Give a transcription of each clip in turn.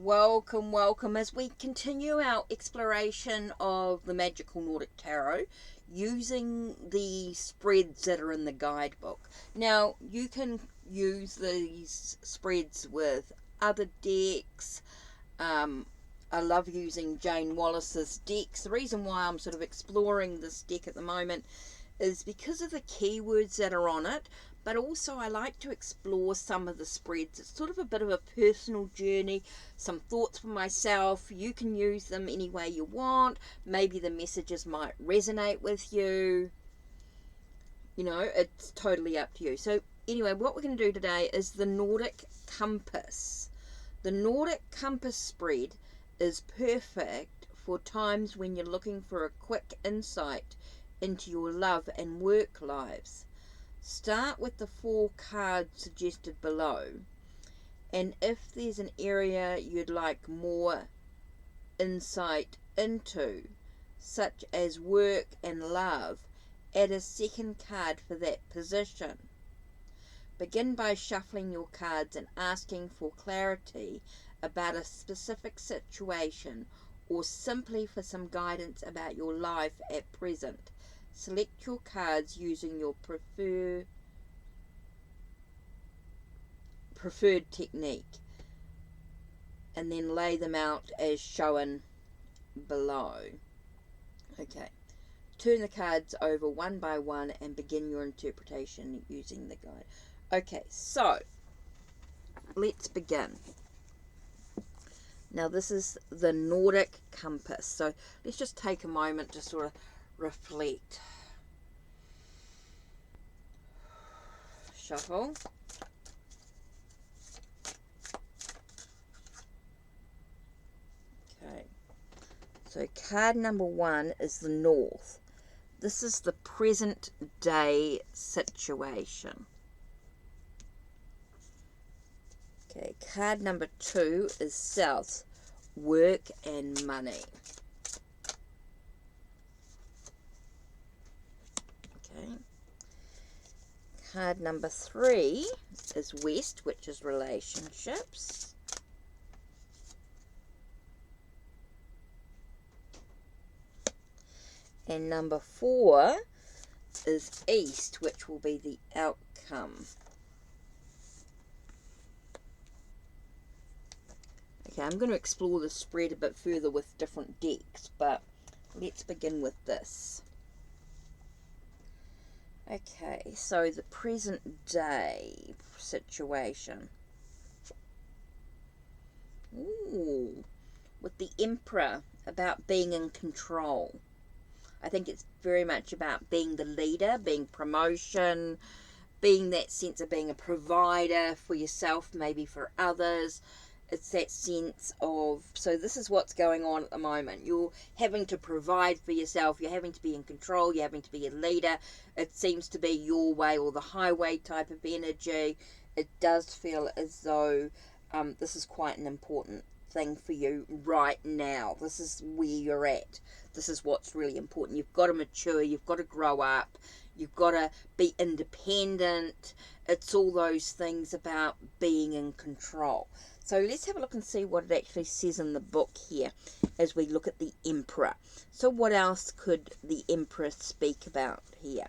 Welcome, welcome as we continue our exploration of the magical Nordic tarot using the spreads that are in the guidebook. Now, you can use these spreads with other decks. I love using Jane Wallace's decks. The reason why I'm sort of exploring this deck at the moment is because of the keywords that are on it, but also I like to explore some of the spreads. It's sort of a bit of a personal journey, some thoughts for myself. You can use them any way you want. Maybe the messages might resonate with you. You know, it's totally up to you. So anyway, what we're going to do today is the Nordic Compass. The Nordic Compass spread is perfect for times when you're looking for a quick insight into your love and work lives. Start with the 4 cards suggested below, and if there's an area you'd like more insight into, such as work and love, add a second card for that position. Begin by shuffling your cards and asking for clarity about a specific situation or simply for some guidance about your life at present. Select your cards using your preferred technique and then lay them out as shown below. Okay, turn the cards over one by one and begin your interpretation using the guide. Okay, so let's begin. Now this is the Nordic Compass, so let's just take a moment to sort of reflect. Shuffle. Okay, so card number 1 is the North. This is the present day situation. Okay, card number 2 is South, work and money. Okay. Card number 3 is West, which is relationships. And number 4 is East, which will be the outcome. Okay, I'm going to explore the spread a bit further with different decks, but let's begin with this. Okay, so the present day situation. Ooh, with the Emperor, about being in control. I think it's very much about being the leader, being promotion, being that sense of being a provider for yourself, maybe for others. It's that sense of, so this is what's going on at the moment. You're having to provide for yourself. You're having to be in control. You're having to be a leader. It seems to be your way or the highway type of energy. It does feel as though this is quite an important thing for you right now. This is where you're at. This is what's really important. You've got to mature. You've got to grow up. You've got to be independent. It's all those things about being in control. So let's have a look and see what it actually says in the book here as we look at the Emperor. So what else could the Emperor speak about here?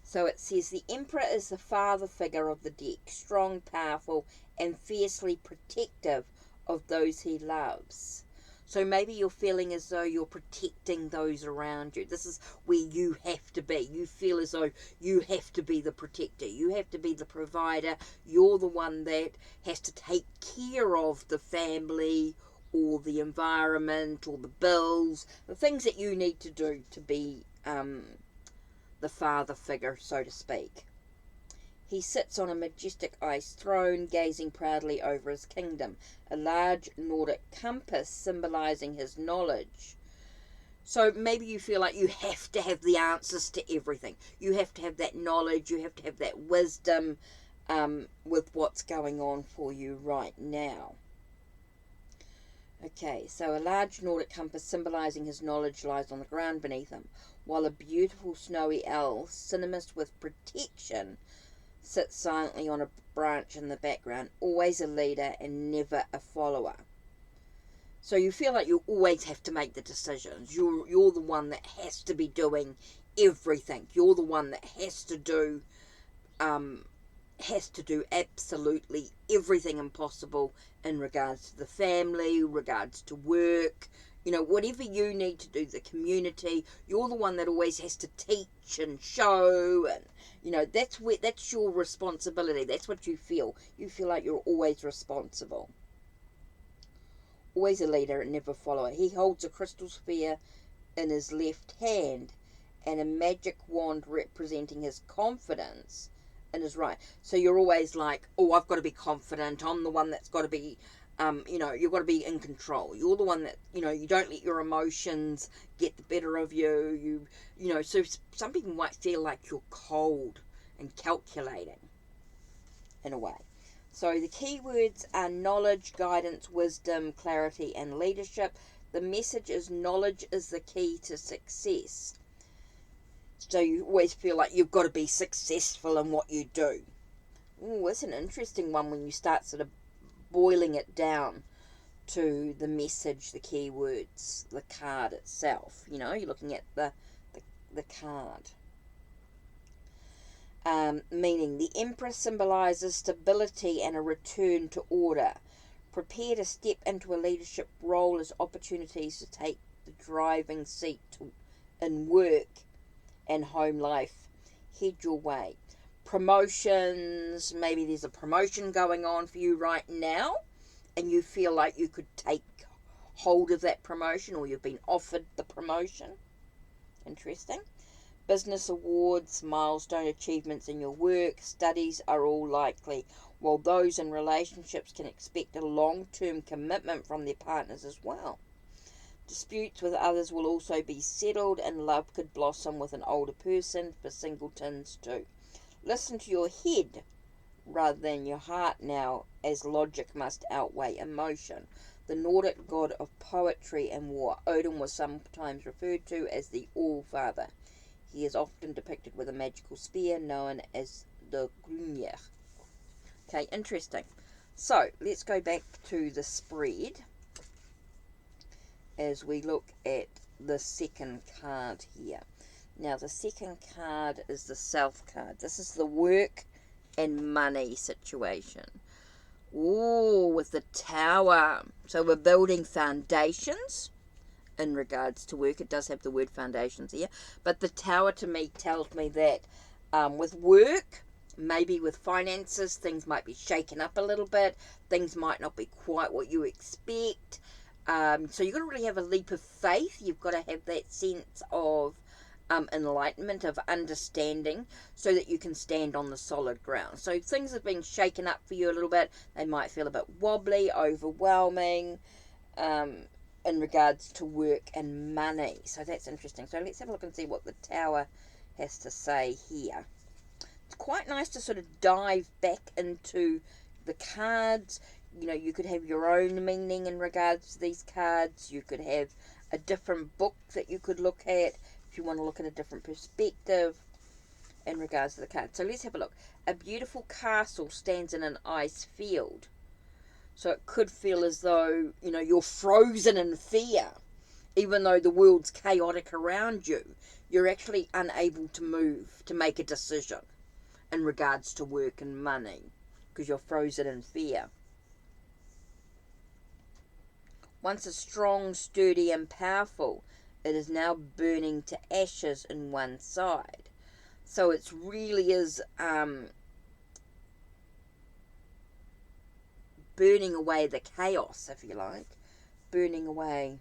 So it says the Emperor is the father figure of the deck, strong, powerful, and fiercely protective of those he loves. So maybe you're feeling as though you're protecting those around you. This is where you have to be. You feel as though you have to be the protector. You have to be the provider. You're the one that has to take care of the family or the environment or the bills, the things that you need to do to be the father figure, so to speak. He sits on a majestic ice throne, gazing proudly over his kingdom, a large Nordic compass symbolizing his knowledge. So maybe you feel like you have to have the answers to everything. You have to have that knowledge. You have to have that wisdom with what's going on for you right now. Okay, so a large Nordic compass symbolizing his knowledge lies on the ground beneath him, while a beautiful snowy owl, synonymous with protection, sits silently on a branch in the background, always a leader and never a follower. So you feel like you always have to make the decisions. You're the one that has to be doing everything. You're the one that has to do absolutely everything impossible in regards to the family, regards to work, whatever you need to do, the community. You're the one that always has to teach and show, and that's your responsibility. That's what you feel. You feel like you're always responsible, always a leader and never a follower. He holds a crystal sphere in his left hand and a magic wand representing his confidence in his right. So you're always like, oh, I've got to be confident. I'm the one that's got to be, you've got to be in control. You're the one that, you don't let your emotions get the better of you. So some people might feel like you're cold and calculating in a way. So the keywords are knowledge, guidance, wisdom, clarity, and leadership. The message is knowledge is the key to success. So you always feel like you've got to be successful in what you do. Oh, it's an interesting one when you start sort of boiling it down to the message, the keywords, the card itself. You're looking at the card. Meaning the Emperor symbolizes stability and a return to order. Prepare to step into a leadership role as opportunities to take the driving seat in work and home life head your way. Promotions, maybe there's a promotion going on for you right now and you feel like you could take hold of that promotion, or you've been offered the promotion. Interesting. Business awards, milestone achievements in your work, studies are all likely, while those in relationships can expect a long-term commitment from their partners as well. Disputes with others will also be settled, and love could blossom with an older person for singletons too. Listen to your head rather than your heart now, as logic must outweigh emotion. The Nordic god of poetry and war, Odin was sometimes referred to as the All-Father. He is often depicted with a magical spear known as the Grunir. Okay, interesting. So, let's go back to the spread as we look at the second card here. Now, the second card is the Self card. This is the work and money situation. Ooh, with the Tower. So we're building foundations in regards to work. It does have the word foundations here. But the Tower to me tells me that with work, maybe with finances, things might be shaken up a little bit. Things might not be quite what you expect. So you've got to really have a leap of faith. You've got to have that sense of enlightenment, of understanding, so that you can stand on the solid ground. So things have been shaken up for you a little bit. They might feel a bit wobbly, overwhelming, in regards to work and money. So that's interesting. So let's have a look and see what the Tower has to say here. It's quite nice to sort of dive back into the cards. You could have your own meaning in regards to these cards. You could have a different book that you could look at if you want to look at a different perspective in regards to the cards. So let's have a look. A beautiful castle stands in an ice field. So it could feel as though, you're frozen in fear. Even though the world's chaotic around you, you're actually unable to move, to make a decision in regards to work and money, because you're frozen in fear. Once a strong, sturdy, and powerful, it is now burning to ashes in one side. So it really is burning away the chaos, if you like. Burning away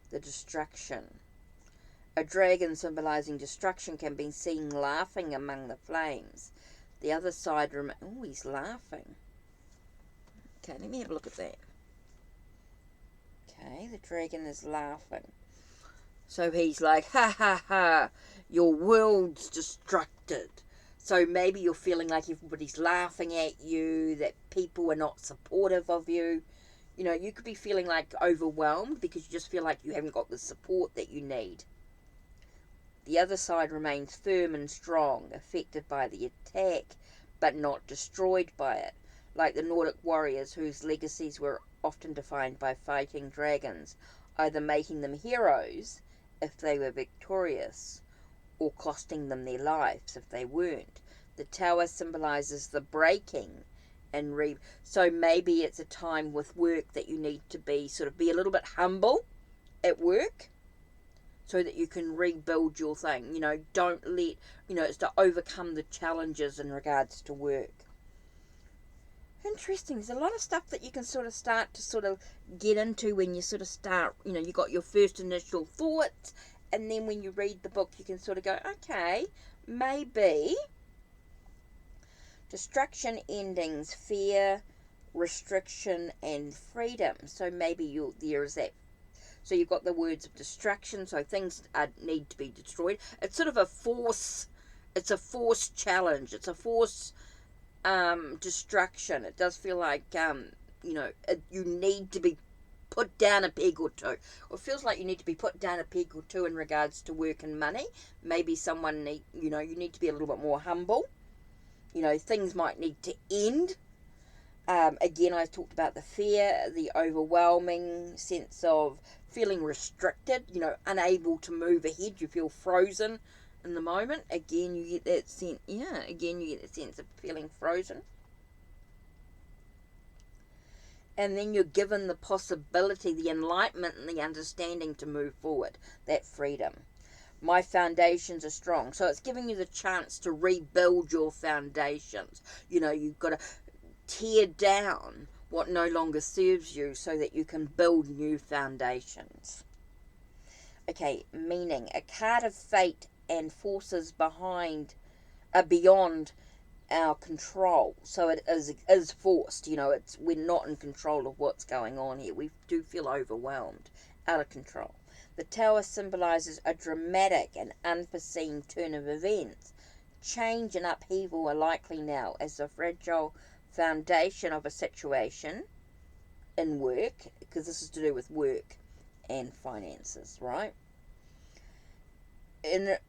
the destruction. A dragon symbolizing destruction can be seen laughing among the flames. The other side oh, he's laughing. Okay, let me have a look at that. Okay, the dragon is laughing. So he's like, ha ha ha, your world's destructed. So maybe you're feeling like everybody's laughing at you, that people are not supportive of you. You could be feeling like overwhelmed because you just feel like you haven't got the support that you need. The other side remains firm and strong, affected by the attack, but not destroyed by it. Like the Nordic warriors whose legacies were often defined by fighting dragons, either making them heroes if they were victorious, or costing them their lives if they weren't. The tower symbolizes the breaking and so maybe it's a time with work that you need to be a little bit humble at work so that you can rebuild your thing. Don't let, it's to overcome the challenges in regards to work. Interesting. There's a lot of stuff that you can start to get into when you start, you got your first initial thoughts, and then when you read the book, you can go, okay, maybe destruction, endings, fear, restriction, and freedom. So maybe there's that. So you've got the words of destruction, so things need to be destroyed. It's sort of a force. It's a force challenge. It's a force destruction. It does feel like you need to be put down a peg or two. Or it feels like you need to be put down a peg or two in regards to work and money. Maybe you need to be a little bit more humble. Things might need to end. Again, I talked about the fear, the overwhelming sense of feeling restricted, unable to move ahead. You feel frozen in the moment. Again, you get that sense, of feeling frozen. And then you're given the possibility, the enlightenment and the understanding to move forward, that freedom. My foundations are strong. So it's giving you the chance to rebuild your foundations. You've got to tear down what no longer serves you so that you can build new foundations. Okay, meaning a card of fate and forces beyond our control. So it is forced. We're not in control of what's going on here. We do feel overwhelmed, out of control. The tower symbolizes a dramatic and unforeseen turn of events. Change and upheaval are likely now as the fragile foundation of a situation in work, because this is to do with work and finances, right?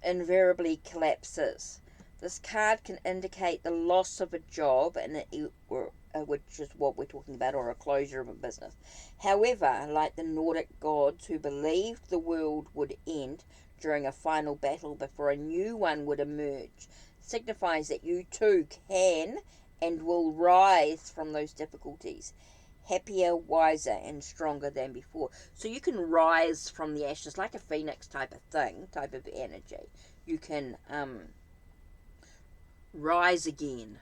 Invariably collapses. This card can indicate the loss of a job, which is what we're talking about, or a closure of a business. However, like the Nordic gods who believed the world would end during a final battle before a new one would emerge, signifies that you too can and will rise from those difficulties, happier, wiser, and stronger than before. So you can rise from the ashes like a phoenix type of energy. You can rise again.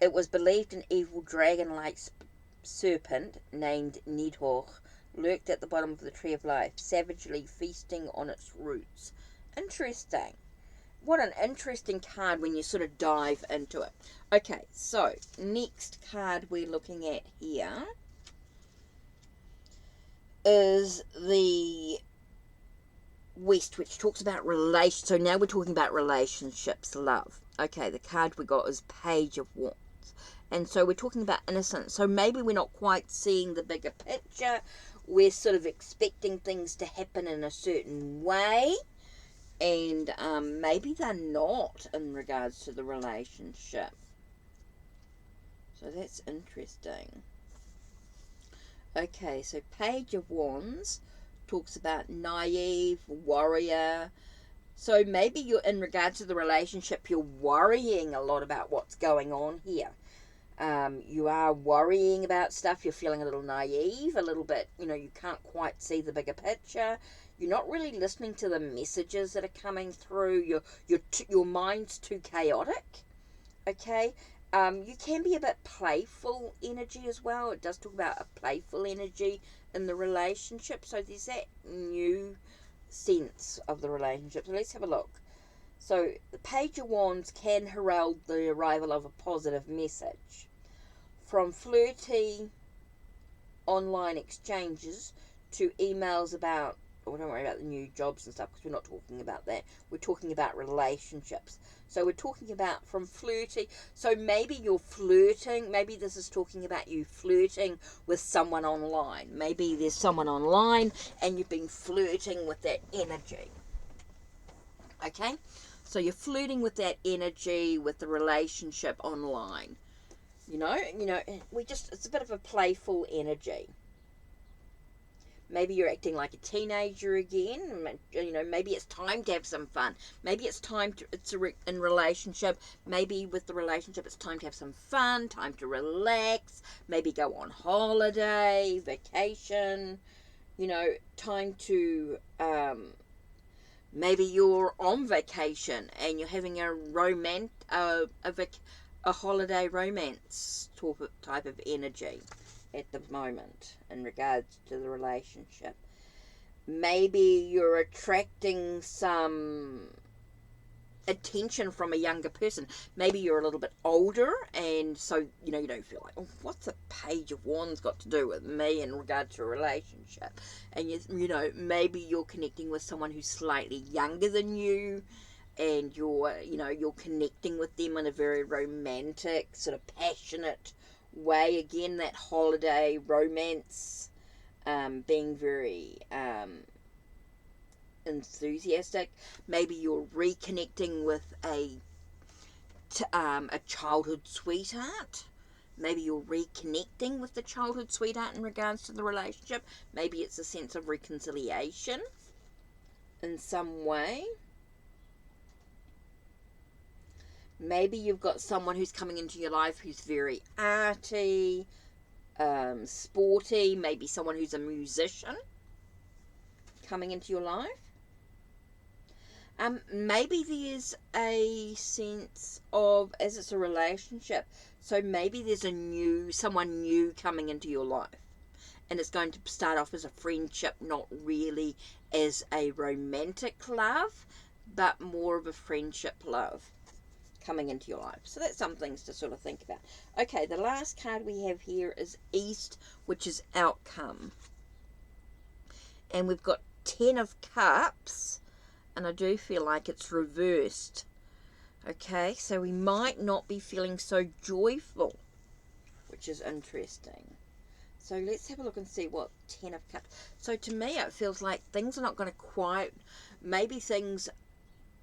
It was believed an evil dragon-like serpent named Nidhogg lurked at the bottom of the tree of life, savagely feasting on its roots. Interesting. What an interesting card when you dive into it. Okay, so next card we're looking at here is the West, which talks about relations. So now we're talking about relationships, love. Okay, the card we got is Page of Wands. And so we're talking about innocence. So maybe we're not quite seeing the bigger picture. We're expecting things to happen in a certain way. And maybe they're not in regards to the relationship. So that's interesting. Okay, so Page of Wands talks about naive, warrior. So maybe you're, in regards to the relationship, you're worrying a lot about what's going on here. You are worrying about stuff. You're feeling a little naive, a little bit, you can't quite see the bigger picture. You're not really listening to the messages that are coming through. Your mind's too chaotic. Okay? You can be a bit playful energy as well. It does talk about a playful energy in the relationship. So there's that new sense of the relationship. So let's have a look. So the Page of Wands can herald the arrival of a positive message. From flirty online exchanges to emails about, don't worry about the new jobs and stuff because we're not talking about that. We're talking about relationships. So we're talking about from flirty. So maybe you're flirting. Maybe this is talking about you flirting with someone online. Maybe there's someone online and you've been flirting with that energy. Okay? So you're flirting with that energy, with the relationship online. it's a bit of a playful energy. Maybe you're acting like a teenager again. Maybe it's time to have some fun. Maybe it's time to, in relationship. Maybe with the relationship, it's time to have some fun, time to relax. Maybe go on holiday, vacation. Time to, maybe you're on vacation and you're having a holiday romance type of energy at the moment in regards to the relationship. Maybe you're attracting some attention from a younger person. Maybe you're a little bit older, and so you don't feel like, oh, what's a Page of Wands got to do with me in regard to a relationship? And maybe you're connecting with someone who's slightly younger than you, and you're connecting with them in a very romantic, sort of passionate way. Again, that holiday romance, being very enthusiastic. Maybe you're reconnecting with a childhood sweetheart. Maybe you're reconnecting with the childhood sweetheart in regards to the relationship. Maybe it's a sense of reconciliation in some way. Maybe you've got someone who's coming into your life who's very arty, sporty. Maybe someone who's a musician coming into your life. Maybe there's a sense of, as it's a relationship, so maybe there's someone new coming into your life. And it's going to start off as a friendship, not really as a romantic love, but more of a friendship love coming into your life. So that's some things to sort of think about. Okay, the last card we have here is East, which is outcome. And we've got 10 of Cups, and I do feel like it's reversed. Okay, so we might not be feeling so joyful, which is interesting. So let's have a look and see what 10 of Cups. So to me, it feels like things are not going to maybe things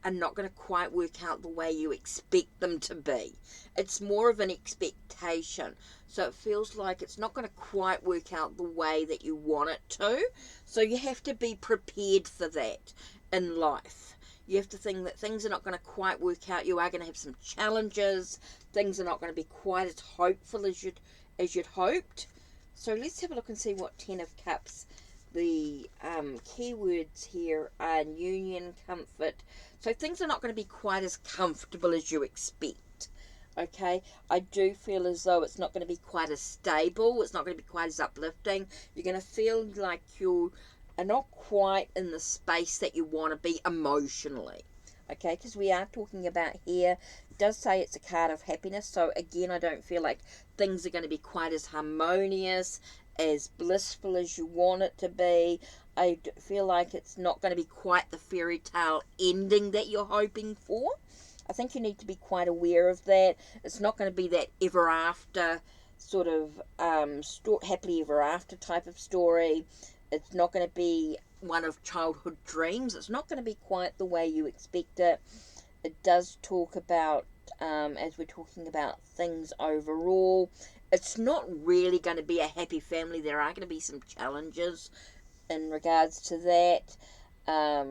are not going to quite work out the way you expect them to be. It's more of an expectation. So it feels like it's not going to quite work out the way that you want it to. So you have to be prepared for that in life. You have to think that things are not going to quite work out. You are going to have some challenges. Things are not going to be quite as hopeful as you'd hoped. So let's have a look and see what 10 of Cups. The keywords here are union, comfort. So things are not going to be quite as comfortable as you expect. Okay, I do feel as though it's not going to be quite as stable. It's not going to be quite as uplifting. You're going to feel like you are not quite in the space that you want to be emotionally. Okay, because we are talking about here, it does say it's a card of happiness. So again, I don't feel like things are going to be quite as harmonious, as blissful as you want it to be. I feel like it's not going to be quite the fairy tale ending that you're hoping for. I think you need to be quite aware of that. It's not going to be that ever after sort of happily ever after type of story. It's not going to be one of childhood dreams. It's not going to be quite the way you expect it. It does talk about, as we're talking about things overall, it's not really going to be a happy family. There are going to be some challenges in regards to that. I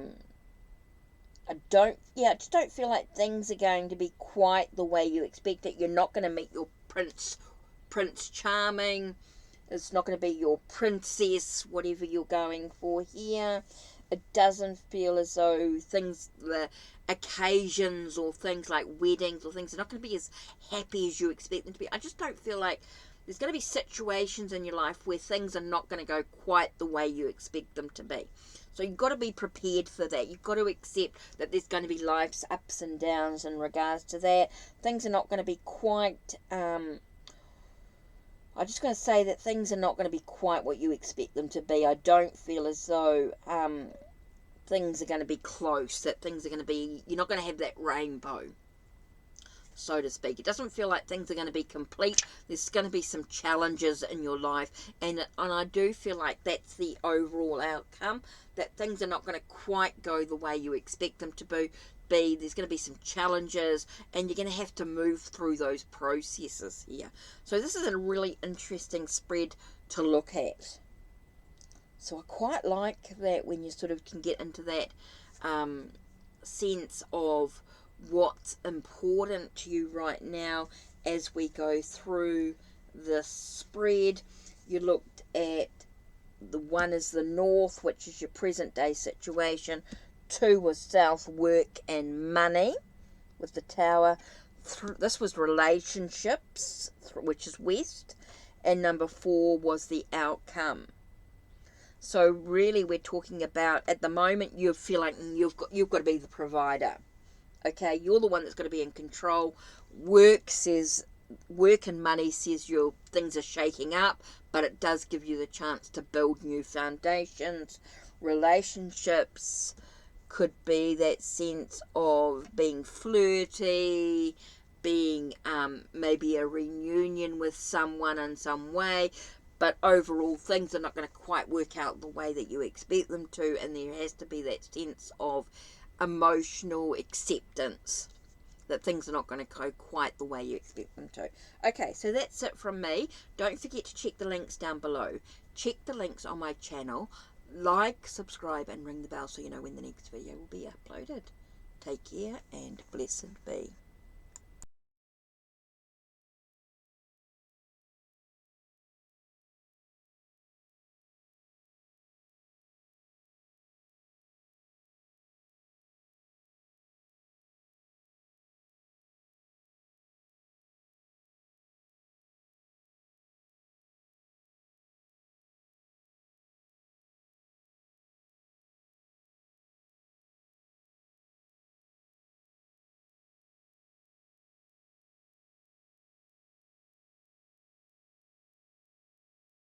just don't feel like things are going to be quite the way you expect it. You're not going to meet your Prince Charming. It's not going to be your princess, whatever you're going for here. It doesn't feel as though the occasions or things like weddings or things are not going to be as happy as you expect them to be. I just don't feel like there's going to be situations in your life where things are not going to go quite the way you expect them to be. So you've got to be prepared for that. You've got to accept that there's going to be life's ups and downs in regards to that. Things are not going to be quite... I'm just going to say that things are not going to be quite what you expect them to be. I don't feel as though things are going to be close, that things are going to be... You're not going to have that rainbow, so to speak. It doesn't feel like things are going to be complete. There's going to be some challenges in your life, and I do feel like that's the overall outcome, that things are not going to quite go the way you expect them to be. there's going to be some challenges, and you're going to have to move through those processes here. So this is a really interesting spread to look at. So I quite like that when you sort of can get into that sense of what's important to you right now as we go through this spread. You looked at the one is the north, which is your present day situation. 2 was south, work and money with the tower. This was relationships, which is west, and number 4 was the outcome. So really we're talking about, at the moment, you feel like you've got to be the provider. Okay, you're the one that's got to be in control. Work and money says your things are shaking up, but it does give you the chance to build new foundations. Relationships could be that sense of being flirty, being maybe a reunion with someone in some way, but overall things are not going to quite work out the way that you expect them to, and there has to be that sense of emotional acceptance that things are not going to go quite the way you expect them to. Okay, so that's it from me. Don't forget to check the links down below. Check the links on my channel. Like, subscribe, and ring the bell so you know when the next video will be uploaded. Take care and blessed be.